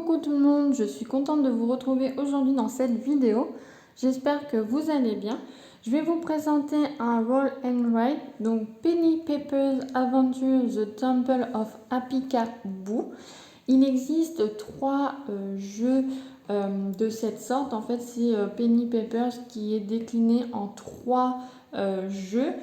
Coucou tout le monde, je suis contente de vous retrouver aujourd'hui dans cette vidéo. J'espère que vous allez bien. Je vais vous présenter un roll and write, donc Penny Papers Adventure The Temple of Apika-Boo. Il existe trois jeux de cette sorte. En fait, c'est Penny Papers qui est décliné en trois jeux.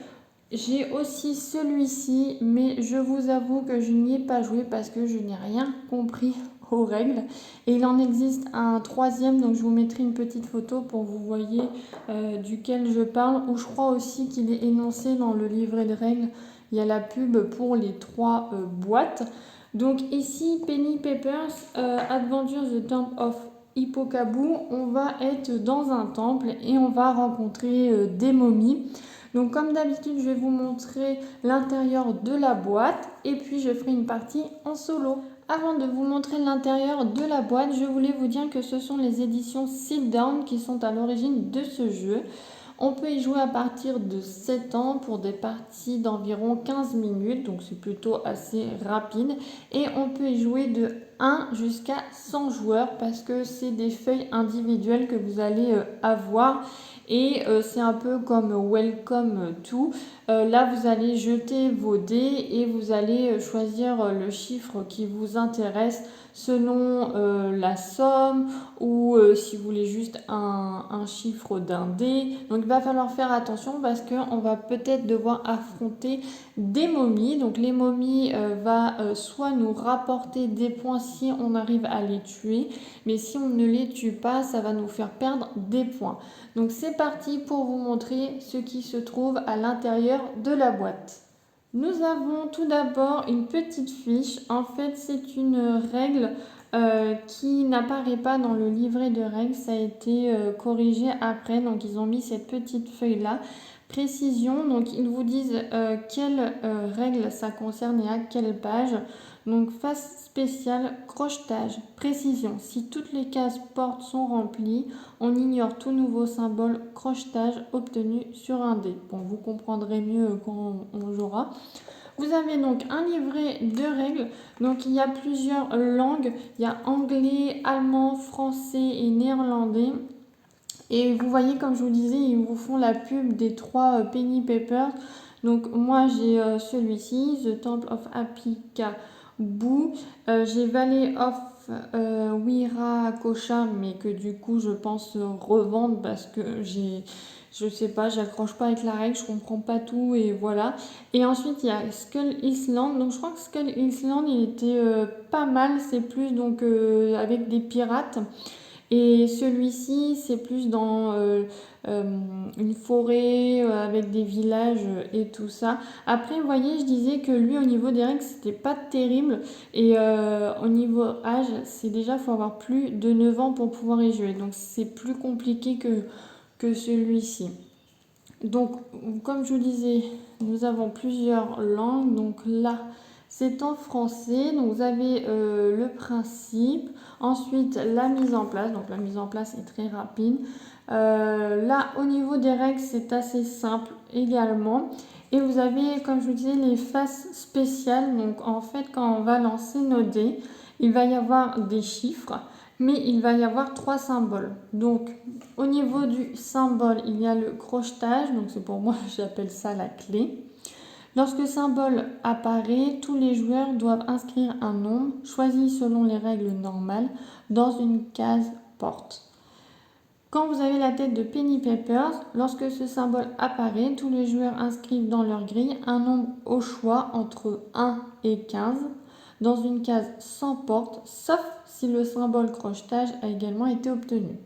J'ai aussi celui-ci, mais je vous avoue que je n'y ai pas joué parce que je n'ai rien compris aux règles. Et il en existe un troisième, donc je vous mettrai une petite photo pour que vous voyez duquel je parle, où je crois aussi qu'il est énoncé dans le livret de règles. Il y a la pub pour les trois boîtes. Donc ici, Penny Papers Adventure the Temple of Apika-Boo, on va être dans un temple et on va rencontrer des momies. Donc comme d'habitude, je vais vous montrer l'intérieur de la boîte et puis je ferai une partie en solo. Avant de vous montrer l'intérieur de la boîte, je voulais vous dire que ce sont les éditions Sit Down qui sont à l'origine de ce jeu. On peut y jouer à partir de 7 ans pour des parties d'environ 15 minutes, donc c'est plutôt assez rapide. Et on peut y jouer de 1 jusqu'à 100 joueurs parce que c'est des feuilles individuelles que vous allez avoir. Et c'est un peu comme Welcome to. Là, vous allez jeter vos dés et vous allez choisir le chiffre qui vous intéresse selon la somme ou si vous voulez juste un chiffre d'un dé. Donc il va falloir faire attention parce qu'on va peut-être devoir affronter des momies. Donc les momies va soit nous rapporter des points si on arrive à les tuer, mais si on ne les tue pas, ça va nous faire perdre des points. Donc c'est parti pour vous montrer ce qui se trouve à l'intérieur de la boîte. Nous avons tout d'abord une petite fiche. En fait, c'est une règle qui n'apparaît pas dans le livret de règles. Ça a été corrigé après. Donc, ils ont mis cette petite feuille-là. Précision. Donc, ils vous disent quelle règle ça concerne et à quelle page. Donc, face spéciale, crochetage. Précision. Si toutes les cases portes sont remplies, on ignore tout nouveau symbole crochetage obtenu sur un dé. Bon, vous comprendrez mieux quand on jouera. Vous avez donc un livret de règles. Donc il y a plusieurs langues. Il y a anglais, allemand, français et néerlandais. Et vous voyez, comme je vous disais, ils vous font la pub des trois Penny Papers. Donc moi j'ai celui-ci, The Temple of Apika-Boo. J'ai Valley of Wiracocha, mais que du coup je pense revendre parce que je sais pas, j'accroche pas avec la règle, je comprends pas tout et voilà. Et ensuite il y a Skull Island. Donc je crois que Skull Island il était pas mal, c'est plus donc avec des pirates. Et celui-ci, c'est plus dans une forêt avec des villages et tout ça. Après, vous voyez, je disais que lui, au niveau des règles, c'était pas terrible. Et au niveau âge, c'est déjà, faut avoir plus de 9 ans pour pouvoir y jouer. Donc, c'est plus compliqué que celui-ci. Donc, comme je vous disais, nous avons plusieurs langues. Donc là, c'est en français. Donc, vous avez le principe. Ensuite, la mise en place. Donc, la mise en place est très rapide. Là, au niveau des règles, c'est assez simple également. Et vous avez, comme je vous disais, les faces spéciales. Donc, en fait, quand on va lancer nos dés, il va y avoir des chiffres, mais il va y avoir trois symboles. Donc, au niveau du symbole, il y a le crochetage. Donc, c'est pour moi, j'appelle ça la clé. Lorsque le symbole apparaît, tous les joueurs doivent inscrire un nombre choisi selon les règles normales dans une case porte. Quand vous avez la tête de Penny Papers, lorsque ce symbole apparaît, tous les joueurs inscrivent dans leur grille un nombre au choix entre 1 et 15 dans une case sans porte, sauf si le symbole crochetage a également été obtenu.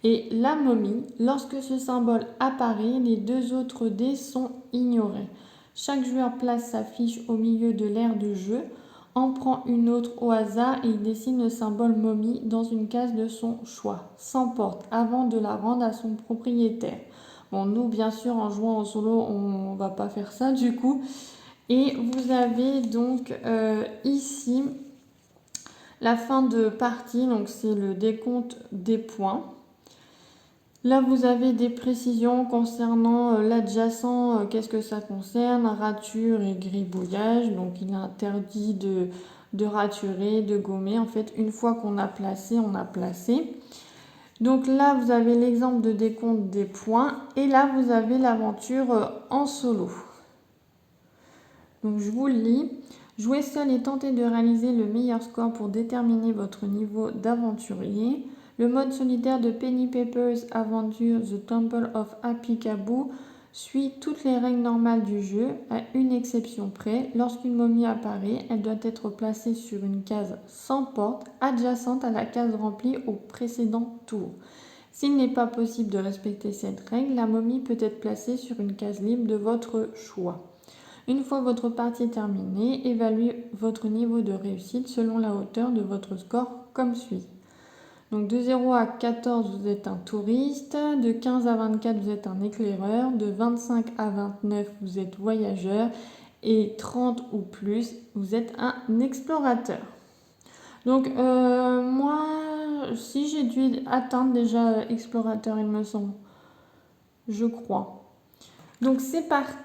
Et la momie, lorsque ce symbole apparaît, les deux autres dés sont ignorés. Chaque joueur place sa fiche au milieu de l'aire de jeu, en prend une autre au hasard et il dessine le symbole momie dans une case de son choix, sans porte, avant de la rendre à son propriétaire. Bon, nous, bien sûr, en jouant en solo, on ne va pas faire ça du coup. Et vous avez donc ici la fin de partie, donc c'est le décompte des points. Là, vous avez des précisions concernant l'adjacent, qu'est-ce que ça concerne, rature et gribouillage. Donc, il est interdit de raturer, de gommer. En fait, une fois qu'on a placé, on a placé. Donc là, vous avez l'exemple de décompte des points et là, vous avez l'aventure en solo. Donc je vous le lis. Jouer seul et tenter de réaliser le meilleur score pour déterminer votre niveau d'aventurier. Le mode solitaire de Penny Papers Adventure The Temple of Happy Kaboo suit toutes les règles normales du jeu, à une exception près. Lorsqu'une momie apparaît, elle doit être placée sur une case sans porte, adjacente à la case remplie au précédent tour. S'il n'est pas possible de respecter cette règle, la momie peut être placée sur une case libre de votre choix. Une fois votre partie terminée, évaluez votre niveau de réussite selon la hauteur de votre score comme suit. Donc de 0 à 14, vous êtes un touriste, de 15 à 24, vous êtes un éclaireur, de 25 à 29, vous êtes voyageur et 30 ou plus, vous êtes un explorateur. Donc moi, si j'ai dû atteindre déjà explorateur, il me semble, je crois. Donc c'est parti.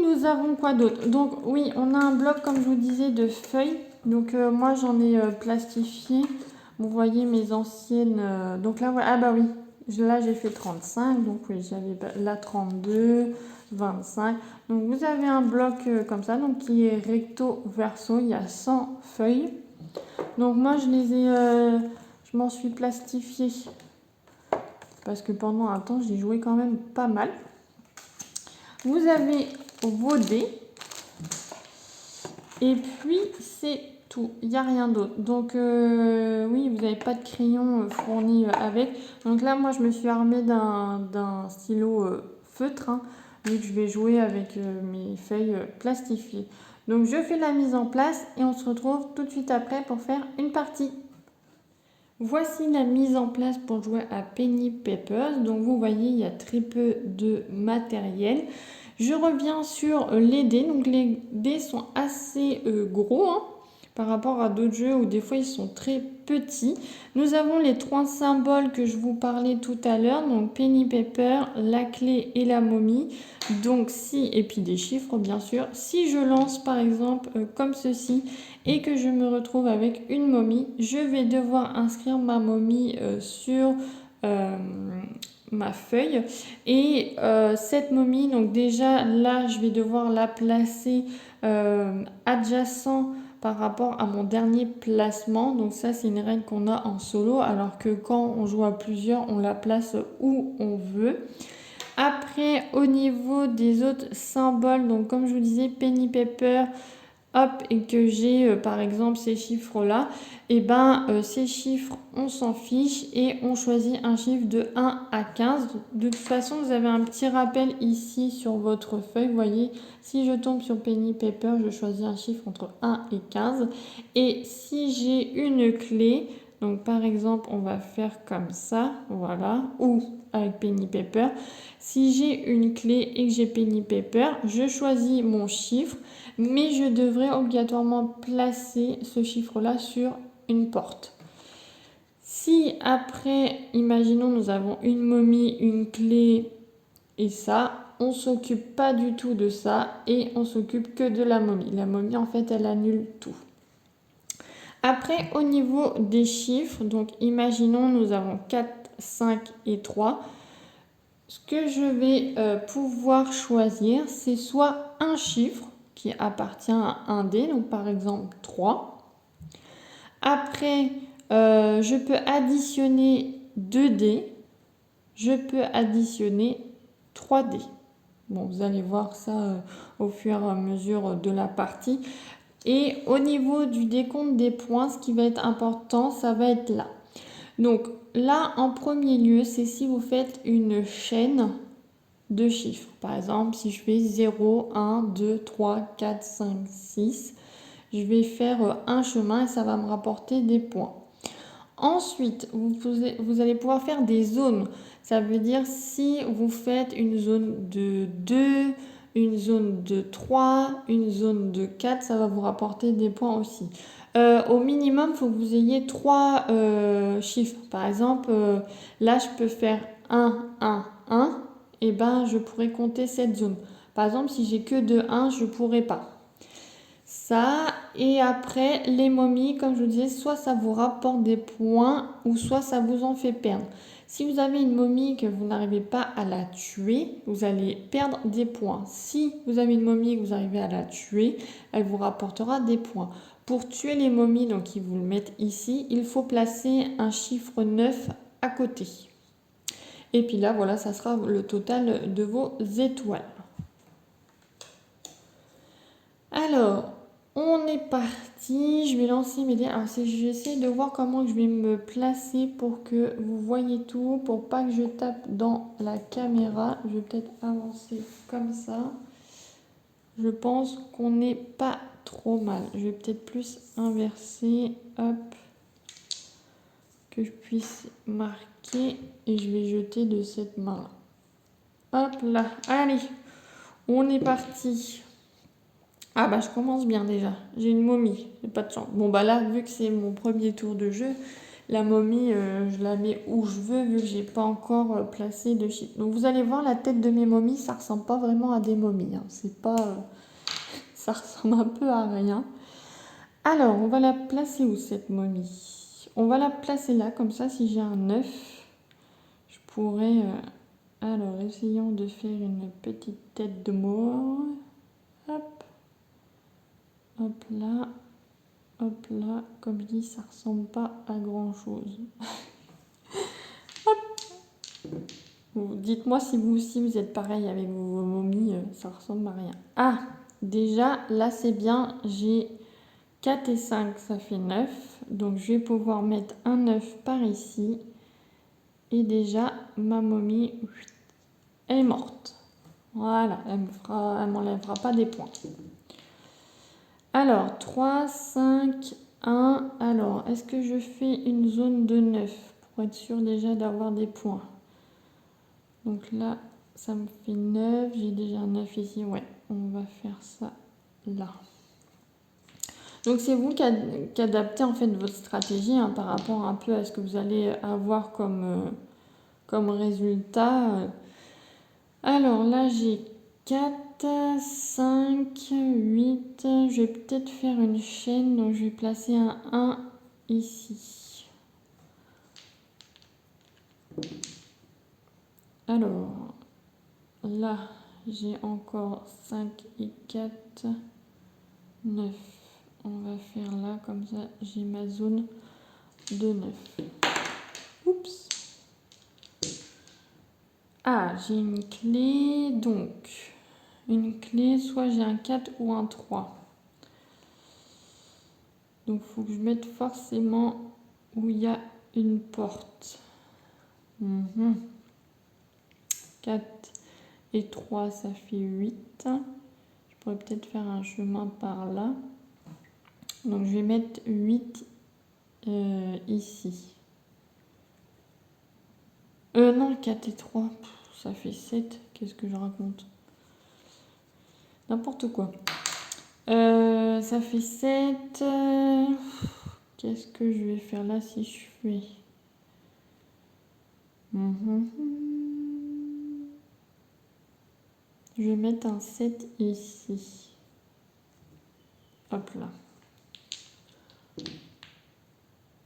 Nous avons quoi d'autre? Donc oui, on a un bloc, comme je vous disais, de feuilles. Donc moi j'en ai plastifié. Vous voyez mes anciennes. Donc là, ah bah oui, là j'ai fait 35. Donc oui, j'avais là 32, 25. Donc vous avez un bloc comme ça, donc qui est recto verso. Il y a 100 feuilles. Donc moi je m'en suis plastifié parce que pendant un temps j'ai joué quand même pas mal. Vous avez vos dés et puis c'est tout, il n'y a rien d'autre. Donc oui, vous n'avez pas de crayon fourni avec. Donc là, moi je me suis armée d'un stylo feutre, hein, vu que je vais jouer avec mes feuilles plastifiées. Donc je fais la mise en place et on se retrouve tout de suite après pour faire une partie. Voici la mise en place pour jouer à Penny Papers. Donc vous voyez, il y a très peu de matériel. Je reviens sur les dés. Donc les dés sont assez gros hein, par rapport à d'autres jeux où des fois ils sont très petits. Nous avons les 3 symboles que je vous parlais tout à l'heure. Donc Penny Paper, la clé et la momie. Donc et puis des chiffres bien sûr. Si je lance par exemple comme ceci et que je me retrouve avec une momie, je vais devoir inscrire ma momie sur ma feuille et cette momie, donc déjà là je vais devoir la placer adjacent par rapport à mon dernier placement. Donc ça c'est une règle qu'on a en solo, alors que quand on joue à plusieurs on la place où on veut. Après au niveau des autres symboles, donc comme je vous disais Penny Paper, hop, et que j'ai par exemple ces chiffres là, et ben ces chiffres on s'en fiche et on choisit un chiffre de 1 à 15. De toute façon vous avez un petit rappel ici sur votre feuille, vous voyez, si je tombe sur Penny Paper, je choisis un chiffre entre 1 et 15. Et si j'ai une clé, donc par exemple on va faire comme ça, voilà, ou avec Penny Paper, si j'ai une clé et que j'ai Penny Paper, je choisis mon chiffre, mais je devrais obligatoirement placer ce chiffre-là sur une porte. Si après, imaginons nous avons une momie, une clé et ça, on ne s'occupe pas du tout de ça et on s'occupe que de la momie. La momie en fait elle annule tout. Après au niveau des chiffres, donc imaginons nous avons 4, 5 et 3. Ce que je vais pouvoir choisir, c'est soit un chiffre qui appartient à un dé, donc par exemple 3. Après, je peux additionner 2 dés, je peux additionner 3 dés. Bon, vous allez voir ça au fur et à mesure de la partie. Et au niveau du décompte des points, ce qui va être important, ça va être là. Donc là, en premier lieu, c'est si vous faites une chaîne de chiffres. Par exemple, si je fais 0, 1, 2, 3, 4, 5, 6, je vais faire un chemin et ça va me rapporter des points. Ensuite, vous allez pouvoir faire des zones. Ça veut dire si vous faites une zone de 2, une zone de 3, une zone de 4, ça va vous rapporter des points aussi. Au minimum, il faut que vous ayez 3 chiffres. Par exemple, là, je peux faire 1, 1, 1. Et ben, je pourrais compter cette zone. Par exemple, si j'ai que de 1, je ne pourrais pas. ça. Et après, les momies, comme je vous disais, soit ça vous rapporte des points ou soit ça vous en fait perdre. Si vous avez une momie que vous n'arrivez pas à la tuer, vous allez perdre des points. Si vous avez une momie et que vous arrivez à la tuer, elle vous rapportera des points. Pour tuer les momies, donc ils vous le mettent ici, il faut placer un chiffre 9 à côté. Et puis là, voilà, ça sera le total de vos étoiles. Alors, on est parti. Je vais lancer mes dés. Alors, j'essaie de voir comment je vais me placer pour que vous voyez tout, pour pas que je tape dans la caméra. Je vais peut-être avancer comme ça. Je pense qu'on n'est pas trop mal. Je vais peut-être plus inverser. Hop. Que je puisse marquer. Et je vais jeter de cette main. Hop là. Allez. On est parti. Ah bah je commence bien déjà, j'ai une momie, j'ai pas de chance. Bon bah là, vu que c'est mon premier tour de jeu, la momie, je la mets où je veux, vu que j'ai pas encore placé de chiffre. Donc vous allez voir, la tête de mes momies, ça ressemble pas vraiment à des momies, hein. C'est pas... ça ressemble un peu à rien. Alors, on va la placer où cette momie? On va la placer là, comme ça, si j'ai un 9, je pourrais... Alors, essayons de faire une petite tête de mort. Hop. Hop là, comme je dis, ça ressemble pas à grand chose. Dites-moi si vous aussi vous êtes pareil avec vos momies, ça ressemble à rien. Ah, déjà là c'est bien, j'ai 4 et 5, ça fait 9. Donc je vais pouvoir mettre un 9 par ici. Et déjà ma momie, elle est morte. Voilà, elle m'enlèvera pas des points. Alors, 3, 5, 1. Alors, est-ce que je fais une zone de 9 pour être sûr déjà d'avoir des points? Donc là, ça me fait 9. J'ai déjà un 9 ici. Ouais, on va faire ça là. Donc, c'est vous qui adaptez en fait votre stratégie hein, par rapport un peu à ce que vous allez avoir comme résultat. Alors là, j'ai 4, 5, 8. Je vais peut-être faire une chaîne, donc je vais placer un 1 ici. Alors, là, j'ai encore 5 et 4, 9. On va faire là, comme ça, j'ai ma zone de 9. Oups. Ah, j'ai une clé, donc, une clé, soit j'ai un 4 ou un 3. Donc, il faut que je mette forcément où il y a une porte. 4 et 3, ça fait 8. Je pourrais peut-être faire un chemin par là. Donc, je vais mettre 8 ici. Non, 4 et 3, ça fait 7. Qu'est-ce que je raconte? N'importe quoi. Ça fait 7. Qu'est-ce que je vais faire là si je fais Je vais mettre un 7 ici. Hop là.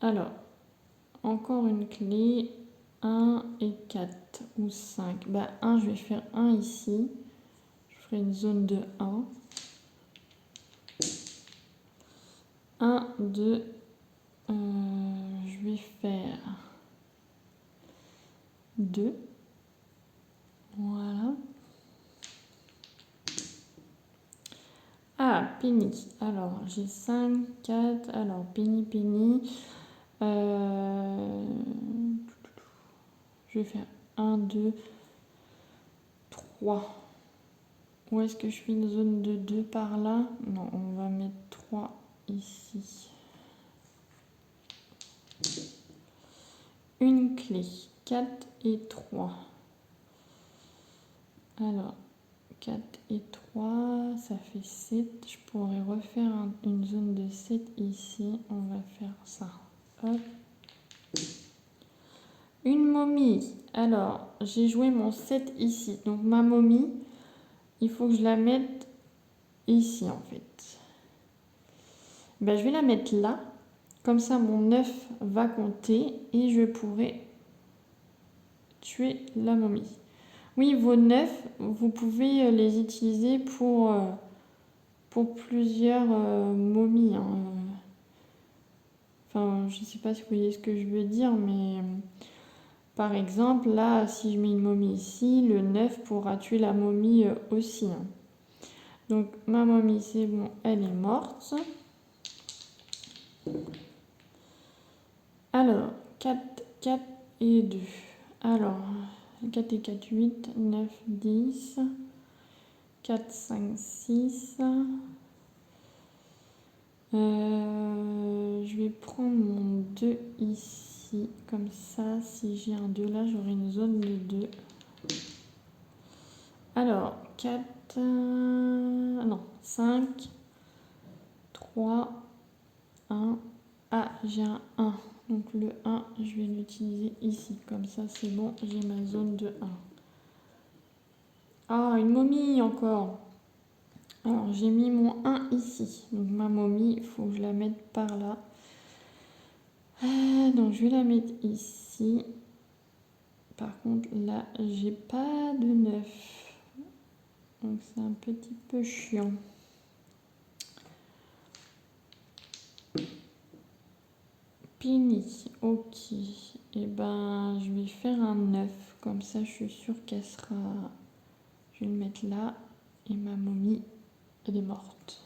Alors, encore une clé. 1 et 4 ou 5. Bah 1, je vais faire 1 ici. Je ferai une zone de 1. 1, 2. Je vais faire 2. Voilà. Ah, Penny. Alors, j'ai 5, 4. Alors, Penny. Je vais faire 1, 2, 3. Où est-ce que je fais une zone de 2 par là? Non, on va mettre 3 ici. Une clé. 4 et 3. Alors, 4 et 3, ça fait 7. Je pourrais refaire une zone de 7 ici. On va faire ça. Hop. Une momie. Alors, j'ai joué mon 7 ici. Donc, ma momie, il faut que je la mette ici, en fait. Ben, je vais la mettre là. Comme ça, mon 9 va compter et je pourrai tuer la momie. Oui, vos 9, vous pouvez les utiliser pour plusieurs momies. Hein. Enfin, je ne sais pas si vous voyez ce que je veux dire, mais par exemple, là, si je mets une momie ici, le 9 pourra tuer la momie aussi. Hein. Donc, ma momie, c'est bon, elle est morte. Alors, 4, 4 et 2. Alors, 4 et 4, 8, 9, 10, 4, 5, 6. Je vais prendre mon 2 ici. Comme ça, si j'ai un 2 là, j'aurai une zone de 2. Alors, 4, non, 5, 3, 1. Ah, j'ai un 1. Donc le 1, je vais l'utiliser ici. Comme ça, c'est bon, j'ai ma zone de 1. Ah, une momie encore. Alors, j'ai mis mon 1 ici. Donc ma momie, il faut que je la mette par là. Donc je vais la mettre ici. Par contre, là, j'ai pas de 9. Donc c'est un petit peu chiant. Penny, ok. Et ben, je vais faire un 9. Comme ça, je suis sûre qu'elle sera... Je vais le mettre là. Et ma momie, elle est morte.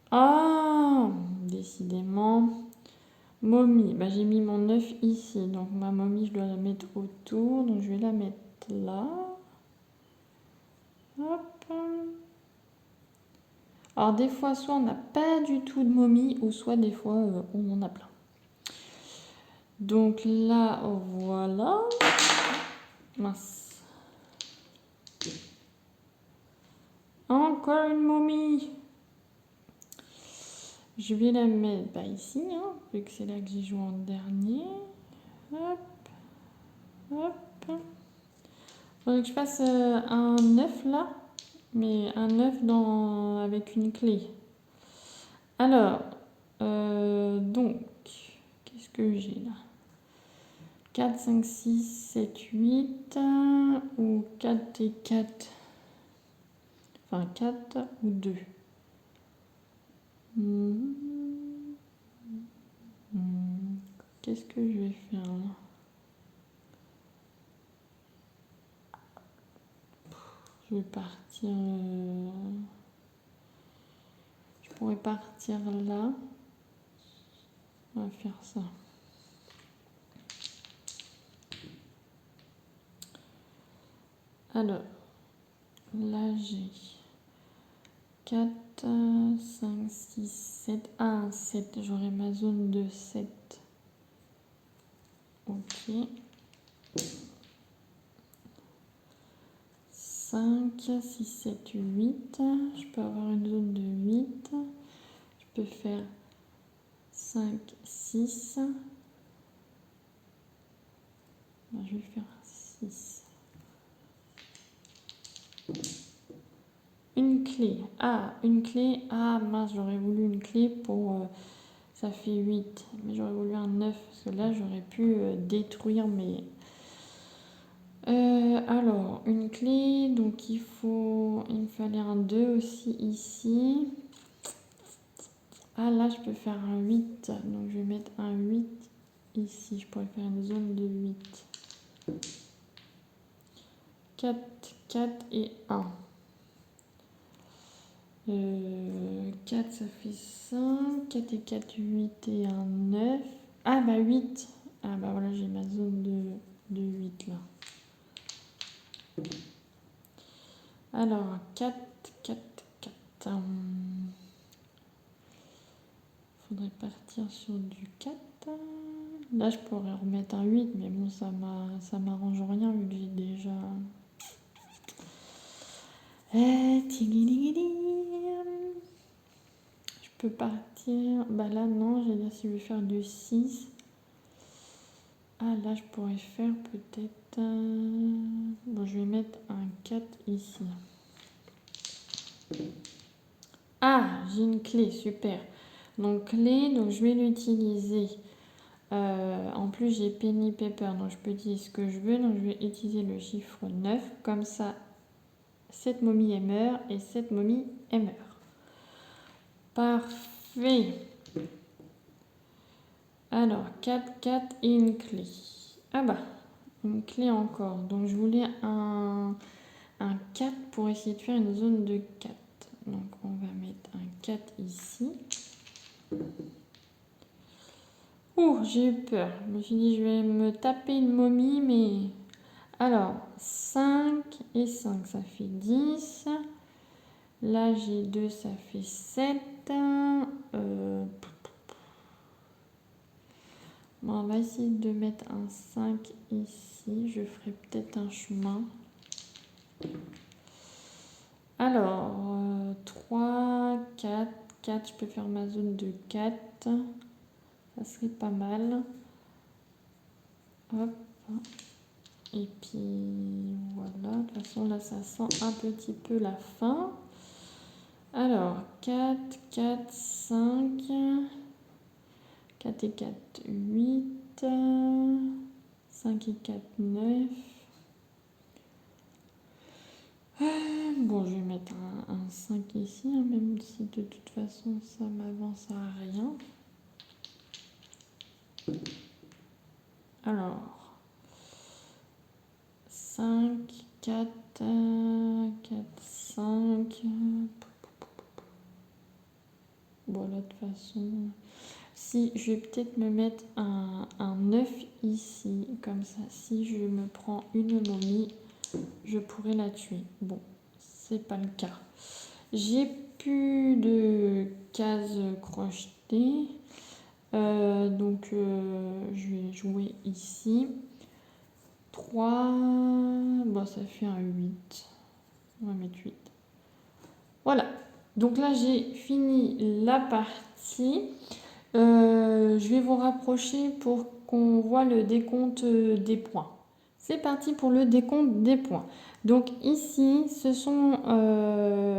Ah, décidément. Momie, bah, j'ai mis mon 9 ici. Donc ma momie, je dois la mettre autour. Donc je vais la mettre là. Hop. Alors des fois, soit on n'a pas du tout de momie, ou soit des fois, on en a plein. Donc là, voilà. Mince. Encore une momie. Je vais la mettre ici, hein, vu que c'est là que j'ai joué en dernier. Hop. Hop. Faudrait que je fasse un 9 là. Mais un 9 avec une clé. Alors, donc, qu'est-ce que j'ai là? 4, 5, 6, 7, 8, ou 4 et 4, enfin 4 ou 2. Qu'est-ce que je vais faire là? Je vais partir... Je pourrais partir là. On va faire ça. Alors, là j'ai 4, 5, 6, 7. Ah, 7. J'aurai ma zone de 7. Ok. 5, 6, 7, 8. Je peux avoir une zone de 8. Je peux faire 5, 6. Je vais faire 6. Une clé. Ah, une clé. Ah, mince, j'aurais voulu une clé pour... ça fait 8. Mais j'aurais voulu un 9. Parce que là, j'aurais pu détruire mes... alors, une clé. Donc, il me fallait un 2 aussi ici. Ah, là, je peux faire un 8. Donc, je vais mettre un 8 ici. Je pourrais faire une zone de 8. 4, 4 et 1. 4, ça fait 5. 4 et 4, 8 et 1, 9. Ah, bah 8. Ah, bah voilà, j'ai ma zone de 8 là. Alors, 4, 4, 4. Faudrait partir sur du 4. Là, je pourrais remettre un 8, mais bon, ça m'arrange rien vu que j'ai déjà... Je peux partir... Bah là, non, j'allais dire si je vais faire du 6. Ah, là, je pourrais faire peut-être... Bon, je vais mettre un 4 ici. Ah, j'ai une clé, super. Donc clé, donc je vais l'utiliser. En plus, j'ai Penny Paper, donc je peux utiliser ce que je veux. Donc je vais utiliser le chiffre 9. Comme ça, cette momie, elle meurt et cette momie, elle meurt. Parfait. Alors, 4, 4 et une clé. Ah bah, une clé encore. Donc je voulais un 4 pour essayer de faire une zone de 4. Donc on va mettre un 4 ici. Ouh, j'ai eu peur. Je me suis dit je vais me taper une momie, mais... Alors, 5 et 5, ça fait 10. Là, j'ai 2, ça fait 7. Bon, on va essayer de mettre un 5 ici. Je ferai peut-être un chemin. Alors, 3, 4, 4, je peux faire ma zone de 4. Ça serait pas mal. Hop. Et puis, voilà. De toute façon, là, ça sent un petit peu la fin. Alors, 4, 4, 5. 4 et 4, 8. 5 et 4, 9. Bon, je vais mettre un 5 ici, hein, même si de toute façon ça m'avance à rien. Alors, 5, 4, 4, 5. Bon, là, de toute façon, si je vais peut-être me mettre un 9 ici, comme ça, si je me prends une momie, je pourrais la tuer. Bon, c'est pas le cas. J'ai plus de cases crochetées. Donc je vais jouer ici. 3. Bon, ça fait un 8. On va mettre 8. Voilà. Donc là, j'ai fini la partie. Je vais vous rapprocher pour qu'on voit le décompte des points. C'est parti pour le décompte des points. Donc ici, ce sont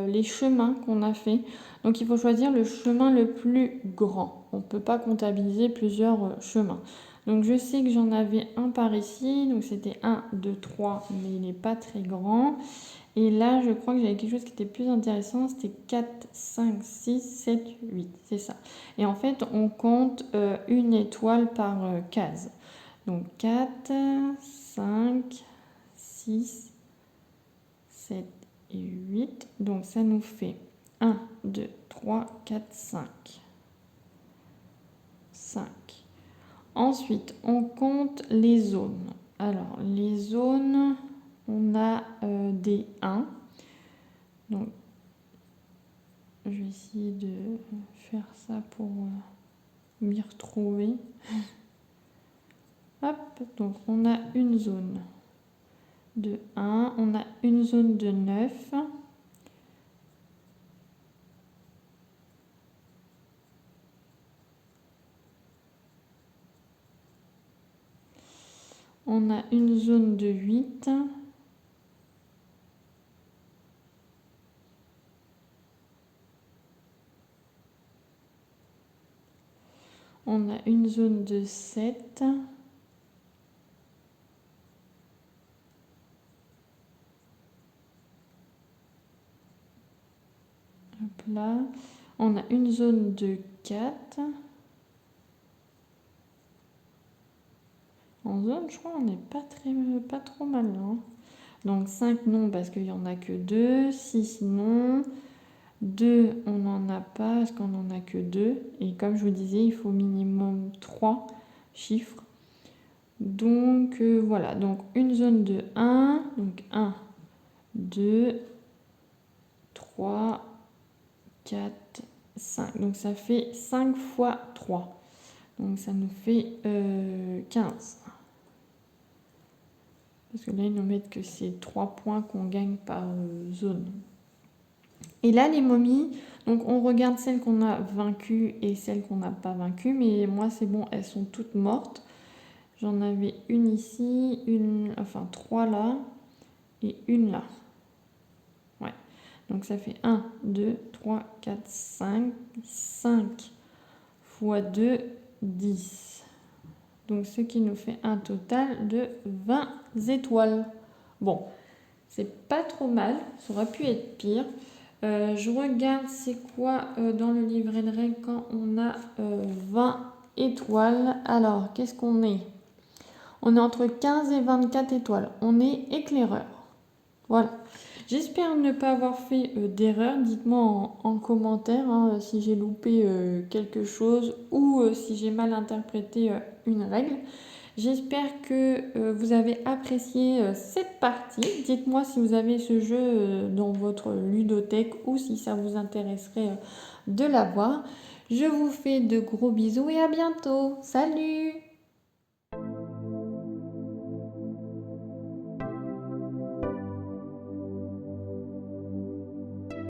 les chemins qu'on a fait. Donc il faut choisir le chemin le plus grand. On ne peut pas comptabiliser plusieurs chemins. Donc je sais que j'en avais un par ici. Donc c'était 1, 2, 3, mais il n'est pas très grand. Et là, je crois que j'avais quelque chose qui était plus intéressant. C'était 4, 5, 6, 7, 8. C'est ça. Et en fait, on compte une étoile par case. Donc 4, 5, 6, 7 et 8. Donc ça nous fait 1, 2, 3, 4, 5. 5. Ensuite, on compte les zones. Alors, les zones, on a des 1. Donc, je vais essayer de faire ça pour m'y retrouver. Hop, donc on a une zone de 1, on a une zone de 9. On a une zone de 8. On a une zone de 7. Hop là. On a une zone de 4. En zone, je crois on n'est pas trop mal là. Hein. Donc 5 non parce qu'il n'y en a que 2. 6 non. 2 on n'en a pas parce qu'on n'en a que 2. Et comme je vous disais, il faut minimum 3 chiffres. Donc voilà, donc une zone de 1. Donc 1, 2, 3, 4, 5. Donc ça fait 5 fois 3. Donc ça nous fait 15. Parce que là, ils nous mettent que c'est 3 points qu'on gagne par zone. Et là, les momies, donc on regarde celles qu'on a vaincues et celles qu'on n'a pas vaincues. Mais moi, c'est bon, elles sont toutes mortes. J'en avais une ici, enfin 3 là et une là. Ouais. Donc ça fait 1, 2, 3, 4, 5. 5 fois 2, 10. Donc, ce qui nous fait un total de 20 étoiles. Bon, c'est pas trop mal. Ça aurait pu être pire. Je regarde c'est quoi dans le livret de règles quand on a 20 étoiles. Alors, qu'est-ce qu'on est? On est entre 15 et 24 étoiles. On est éclaireur. Voilà. J'espère ne pas avoir fait d'erreur. Dites-moi en commentaire si j'ai loupé quelque chose ou si j'ai mal interprété une règle. J'espère que vous avez apprécié cette partie. Dites-moi si vous avez ce jeu dans votre ludothèque ou si ça vous intéresserait de l'avoir. Je vous fais de gros bisous et à bientôt. Salut!